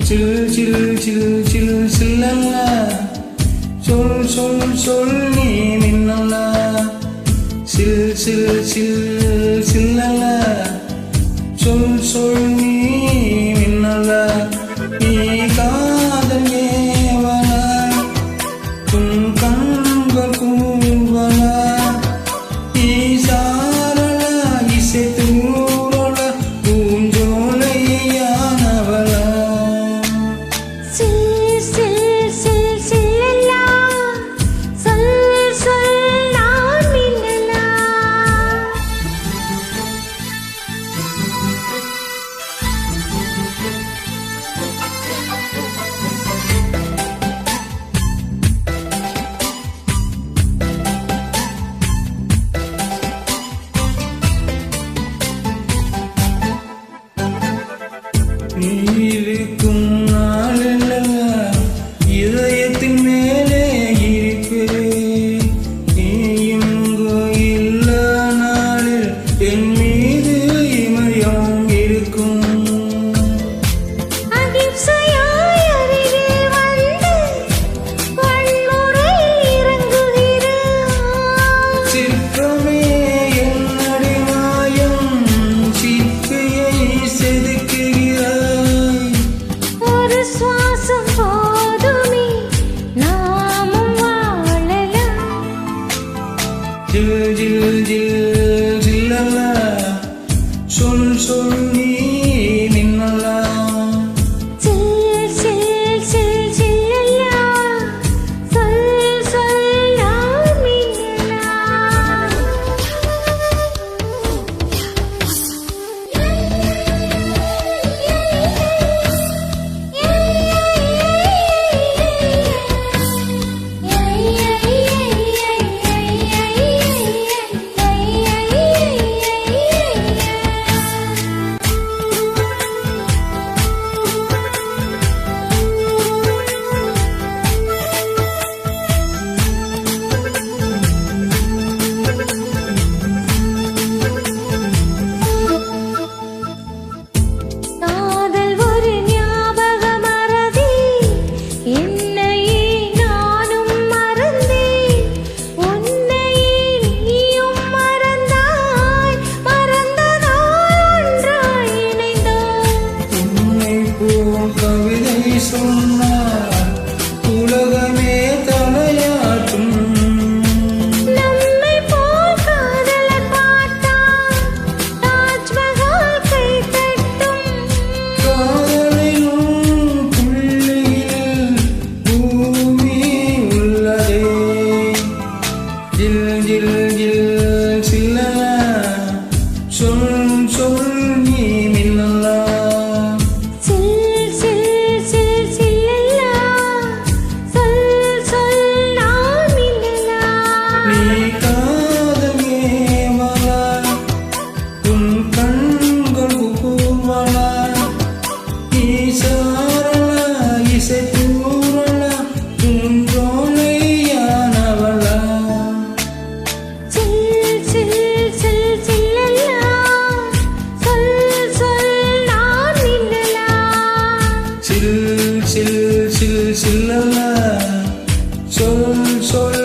சில் சில் சில் சில் சில்லல்ல சொல் சொல் சொல் நீ மின்னல்ல சில் சில் சில் சில்லல்ல சொல் சொல் நீ மின்னல்ல நீ காதல் ஏவல உன் கண்கள் கூவல நீ சாரல இசை தூரல பூஞ்சோலையானவள நீ இருக்கும் நாளில் இதயத்தின் மேலே இருப்பேன் நீ இங்கு இல்ல நாளில் என் மீது இமயம் இருக்கும் சிற்பமே என் அடிமாயம் சிற்பியை செதுக்குகிறாய் ஜில் ஜில் ஜில் ஜில்லல்ல சொல் சொல் நீ மின்னல்ல கவிதை சொன்னார் உலகமே தலையாட்டும் நம்மை போல் காதலர் பார்த்தால் தாஜ்மஹால் கை தட்டும் காதலிலும் புள்ளியில் பூமி உள்ளதே ஜில் ஜில் ஜில் சில்லல சொல் சொல் நீ மின்னல்ல சில் சில் சில் சில்லல்ல சொல் சொல்